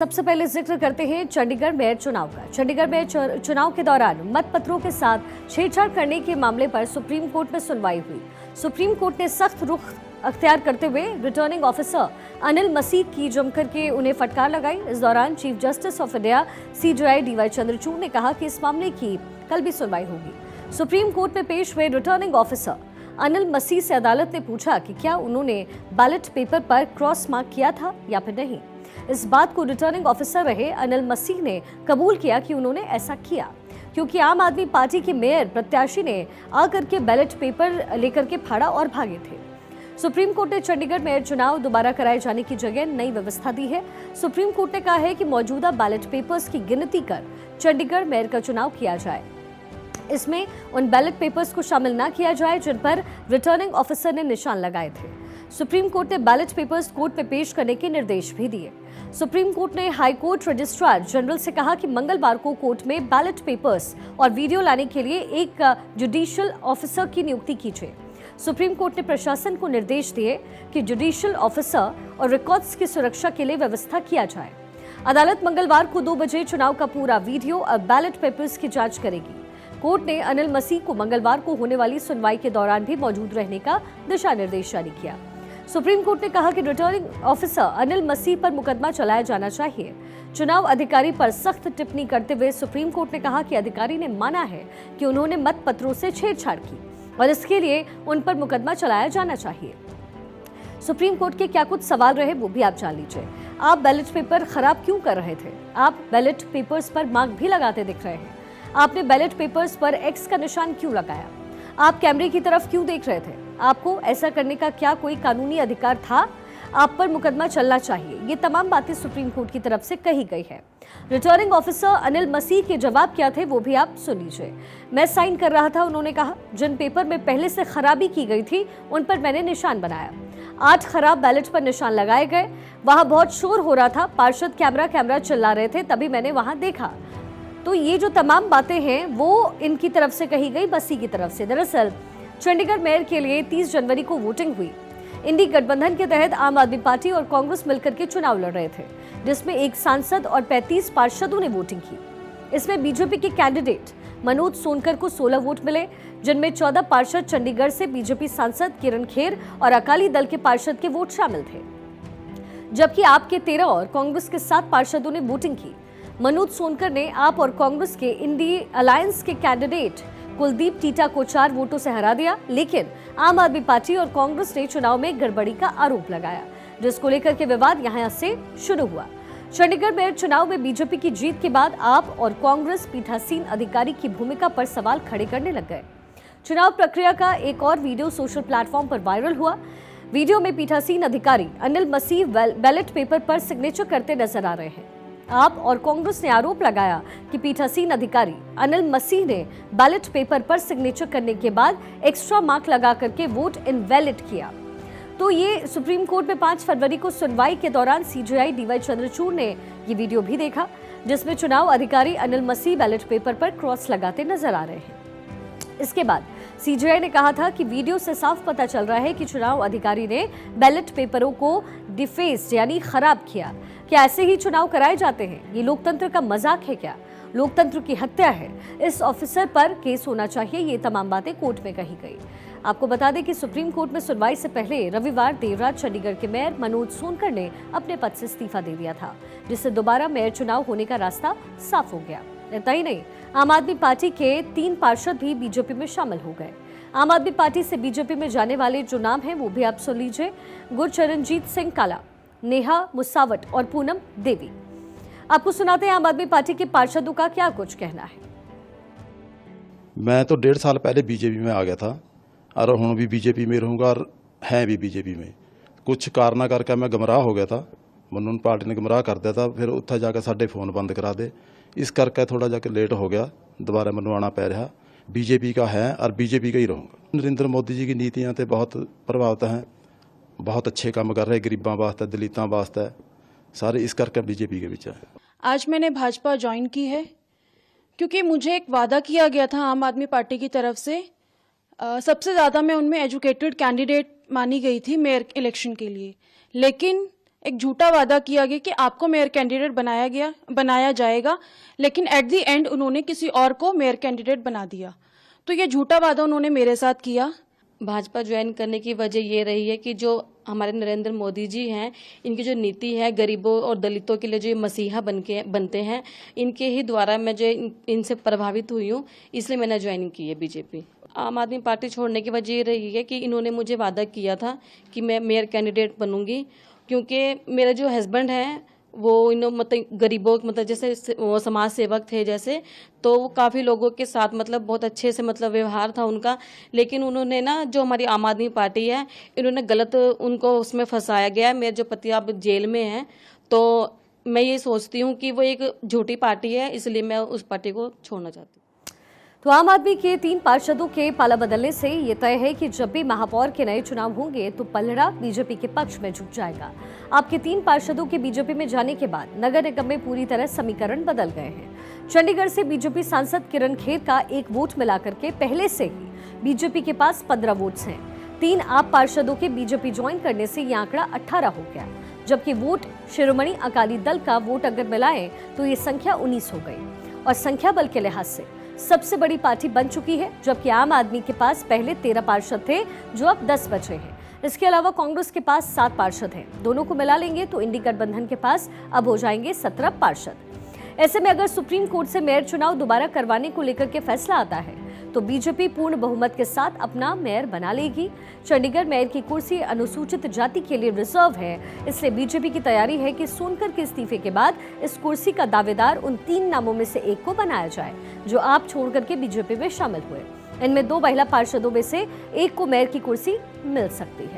सबसे पहले जिक्र करते हैं चंडीगढ़ मेयर चुनाव का। चंडीगढ़ मेयर चुनाव के दौरान मतपत्रों के साथ छेड़छाड़ करने के मामले पर सुप्रीम कोर्ट में सुनवाई हुई। सुप्रीम कोर्ट ने सख्त रुख अख्तियार करते हुए रिटर्निंग ऑफिसर अनिल मसीह की जमकर के उन्हें फटकार लगाई। इस दौरान chief justice of India CJI DY Chandrachud ने कहा कि इस मामले की कल भी सुनवाई होगी। सुप्रीम कोर्ट में पेश हुए रिटर्निंग ऑफिसर अनिल मसीह से अदालत ने पूछा कि क्या उन्होंने बैलेट पेपर पर क्रॉस मार्क किया था या फिर नहीं। इस बात को रिटर्निंग ऑफिसर रहे अनिल मसीह ने कबूल किया कि उन्होंने ऐसा किया, क्योंकि आम आदमी पार्टी के मेयर प्रत्याशी ने आकर के बैलेट पेपर लेकर के फाड़ा और भागे थे। सुप्रीम कोर्ट ने चंडीगढ़ मेयर चुनाव दोबारा कराए जाने की जगह नई व्यवस्था दी है। सुप्रीम कोर्ट ने कहा है कि मौजूदा बैलेट पेपर्स की गिनती कर चंडीगढ़ मेयर का चुनाव किया जाए। इसमें उन बैलेट पेपर्स को शामिल न किया जाए जिन पर रिटर्निंग ऑफिसर ने निशान लगाए थे। सुप्रीम कोर्ट ने बैलेट पेपर्स कोर्ट में पेश करने के निर्देश भी दिए। सुप्रीम कोर्ट ने हाई कोर्ट रजिस्ट्रार जनरल से कहा कि मंगलवार को कोर्ट में बैलेट पेपर्स और वीडियो लाने के लिए एक जुडिशियल ऑफिसर की नियुक्ति कीजिए। सुप्रीम कोर्ट ने प्रशासन को निर्देश दिए कि जुडिशियल ऑफिसर और रिकॉर्ड्स की सुरक्षा के लिए व्यवस्था किया जाए। अदालत मंगलवार को 2 बजे चुनाव का पूरा वीडियो और बैलेट पेपर्स की जांच करेगी। कोर्ट ने अनिल मसीह को मंगलवार को होने वाली सुनवाई के दौरान भी मौजूद रहने का दिशा निर्देश जारी किया। सुप्रीम कोर्ट ने कहा कि रिटर्निंग ऑफिसर अनिल मसीह पर मुकदमा चलाया जाना चाहिए। चुनाव अधिकारी पर सख्त टिप्पणी करते हुए सुप्रीम कोर्ट ने कहा कि अधिकारी ने माना है कि उन्होंने मतपत्रों से छेड़छाड़ की और इसके लिए उन पर मुकदमा चलाया जाना चाहिए। सुप्रीम कोर्ट के क्या कुछ सवाल रहे वो भी आप जान लीजिए। आप बैलेट पेपर खराब क्यों कर रहे थे? आप बैलेट पेपर्स पर मार्क भी लगाते दिख रहे हैं। आपने बैलेट पेपर्स पर X का निशान क्यों लगाया? आप कैमरे की तरफ क्यों देख रहे थे? आपको ऐसा करने का क्या कोई कानूनी अधिकार था? आप पर मुकदमा चलना चाहिए। ये तमाम बातें सुप्रीम कोर्ट की तरफ से कही गई है। रिटर्निंग ऑफिसर अनिल मसीह के जवाब क्या थे वो भी आप सुन लीजिए। मैं साइन कर रहा था, उन्होंने कहा। जिन पेपर में पहले से खराबी की गई थी उन पर मैंने निशान बनाया। 8 खराब बैलेट पर निशान लगाए गए। वहां बहुत शोर हो रहा था, पार्षद कैमरा चिल्ला रहे थे, तभी मैंने वहां देखा। तो ये जो तमाम बातें हैं वो इनकी तरफ से कही गई, मसीह की तरफ से। दरअसल चंडीगढ़ मेयर के लिए 30 जनवरी को वोटिंग हुई। इंडी गठबंधन के तहत आम आदमी पार्टी और कांग्रेस मिलकर के चुनाव लड़ रहे थे, जिसमें 1 सांसद और 35 पार्षदों ने वोटिंग की। इसमें बीजेपी के कैंडिडेट मनोज सोनकर को 16 वोट मिले, जिनमें 14 पार्षद चंडीगढ़ से बीजेपी सांसद किरण खेर और अकाली दल के पार्षद के वोट शामिल थे, जबकि आप के 13 और कांग्रेस के 7 पार्षदों ने वोटिंग की। मनोज सोनकर ने आप और कांग्रेस के इंडी अलायंस के कैंडिडेट कुलदीप टीटा को 4 वोटों से हरा दिया, लेकिन आम आदमी पार्टी और कांग्रेस ने चुनाव में गड़बड़ी का आरोप लगाया, जिसको लेकर के विवाद यहां से शुरू हुआ। चंडीगढ़ मेयर चुनाव में बीजेपी की जीत के बाद आप और कांग्रेस पीठासीन अधिकारी की भूमिका पर सवाल खड़े करने लग गए। चुनाव प्रक्रिया का एक और वीडियो सोशल प्लेटफॉर्म पर वायरल हुआ। वीडियो में पीठासीन अधिकारी अनिल मसीह बैलेट पेपर पर सिग्नेचर करते नजर आ रहे हैं। आप और कांग्रेस ने आरोप लगाया कि पीठासीन अधिकारी अनिल मसीह ने बैलेट पेपर पर सिग्नेचर करने के बाद एक्स्ट्रा मार्क लगा करके वोट इनवैलिड किया। तो ये सुप्रीम कोर्ट में 5 फरवरी को सुनवाई के दौरान CJI DY चंद्रचूड़ ने ये वीडियो भी देखा, जिसमें चुनाव अधिकारी अनिल मसीह बैलेट पेपर पर क्रॉस लगाते नजर आ रहे हैं। इसके बाद CJI ने कहा था कि वीडियो से साफ पता चल रहा है कि चुनाव अधिकारी ने बैलेट पेपरों को डिफेस्ड यानी खराब किया। क्या ऐसे ही चुनाव कराए जाते हैं? ये लोकतंत्र का मजाक है क्या? लोकतंत्र की हत्या है। इस ऑफिसर पर केस होना चाहिए। ये तमाम बातें कोर्ट में कही गई। आपको बता दें कि सुप्रीम कोर्ट में सुनवाई से पहले रविवार देर रात चंडीगढ़ के मेयर मनोज सोनकर ने अपने पद से इस्तीफा दे दिया था, जिससे दोबारा मेयर चुनाव होने का रास्ता साफ हो गया। इतना ही नहीं, आम आदमी पार्टी के 3 पार्षद भी बीजेपी में शामिल हो गए। आम आदमी पार्टी से बीजेपी में जाने वाले जो नाम हैं वो भी आप सुन लीजिए। गुरचरणजीत सिंह काला, नेहा मुसावट और पूनम देवी। आपको सुनाते हैं आम आदमी पार्टी के पार्षदों का क्या कुछ कहना है। मैं तो 1.5 साल पहले बीजेपी में आ गया था और हूँ भी बीजेपी में रहूँगा और हैं भी बीजेपी में। कुछ कारणा करके मैं गुमराह हो गया था, ਮੈਨੂੰ पार्टी ने गुमराह कर दिया था, फिर उत्थे जाके साढ़े फोन बंद करा दे, इस करके थोड़ा जाके लेट हो गया, दोबारा मैनू आना पै रहा। बीजेपी का है और बीजेपी का ही रहूँगा। नरेंद्र मोदी जी की नीतियाँ तो बहुत प्रभावित हैं, बहुत अच्छे काम कर रहे गरीबों वास्ते, दलितों वास्ते, सारे इस करके बीजेपी के बीच है। आज मैंने भाजपा ज्वाइन की है क्योंकि मुझे एक वादा किया गया था आम आदमी पार्टी की तरफ से। सबसे ज़्यादा मैं उनमें एजुकेटेड कैंडिडेट मानी गई थी मेयर इलेक्शन के लिए, लेकिन एक झूठा वादा किया गया कि आपको मेयर कैंडिडेट बनाया जाएगा, लेकिन एट द एंड उन्होंने किसी और को मेयर कैंडिडेट बना दिया। तो ये झूठा वादा उन्होंने मेरे साथ किया। भाजपा ज्वाइन करने की वजह ये रही है कि जो हमारे नरेंद्र मोदी जी हैं, इनकी जो नीति है गरीबों और दलितों के लिए जो मसीहा बनते हैं, इनके ही द्वारा मैं जो इनसे प्रभावित हुई हूँ, इसलिए मैंने ज्वाइन की है बीजेपी। आम आदमी पार्टी छोड़ने की वजह ये रही है कि इन्होंने मुझे वादा किया था कि मैं मेयर कैंडिडेट बनूंगी, क्योंकि मेरे जो हस्बैंड हैं वो मतलब गरीबों मतलब जैसे वो समाज सेवक थे जैसे, तो वो काफ़ी लोगों के साथ मतलब बहुत अच्छे से मतलब व्यवहार था उनका। लेकिन उन्होंने ना जो हमारी आम आदमी पार्टी है, इन्होंने गलत उनको उसमें फंसाया गया। मेरे जो पति अब जेल में हैं, तो मैं ये सोचती हूँ कि वो एक झूठी पार्टी है, इसलिए मैं उस पार्टी को छोड़ना चाहती हूँ। तो आम आदमी के 3 पार्षदों के पाला बदलने से ये तय है कि जब भी महापौर के नए चुनाव होंगे तो पलड़ा बीजेपी के पक्ष में झुक जाएगा। आपके 3 पार्षदों के बीजेपी में जाने के बाद नगर निगम में पूरी तरह समीकरण बदल गए हैं। चंडीगढ़ से बीजेपी सांसद किरण खेर का 1 वोट मिलाकर के पहले से ही बीजेपी के पास 15 वोट्स हैं। 3 आप पार्षदों के बीजेपी ज्वाइन करने से ये आंकड़ा 18 हो गया, जबकि वोट शिरोमणि अकाली दल का वोट अगर मिलाएं तो ये संख्या 19 हो गई और संख्या बल के लिहाज से सबसे बड़ी पार्टी बन चुकी है। जबकि आम आदमी के पास पहले 13 पार्षद थे, जो अब 10 बचे हैं। इसके अलावा कांग्रेस के पास 7 पार्षद हैं। दोनों को मिला लेंगे तो इंडी गठबंधन के पास अब हो जाएंगे 17 पार्षद। ऐसे में अगर सुप्रीम कोर्ट से मेयर चुनाव दोबारा करवाने को लेकर के फैसला आता है तो बीजेपी पूर्ण बहुमत के साथ अपना मेयर बना लेगी। चंडीगढ़ मेयर की कुर्सी अनुसूचित जाति के लिए रिजर्व है, इसलिए बीजेपी की तैयारी है कि सोनकर के इस्तीफे के बाद इस कुर्सी का दावेदार उन 3 नामों में से एक को बनाया जाए जो आप छोड़कर के बीजेपी में शामिल हुए। इनमें 2 महिला पार्षदों में से एक को मेयर की कुर्सी मिल सकती है।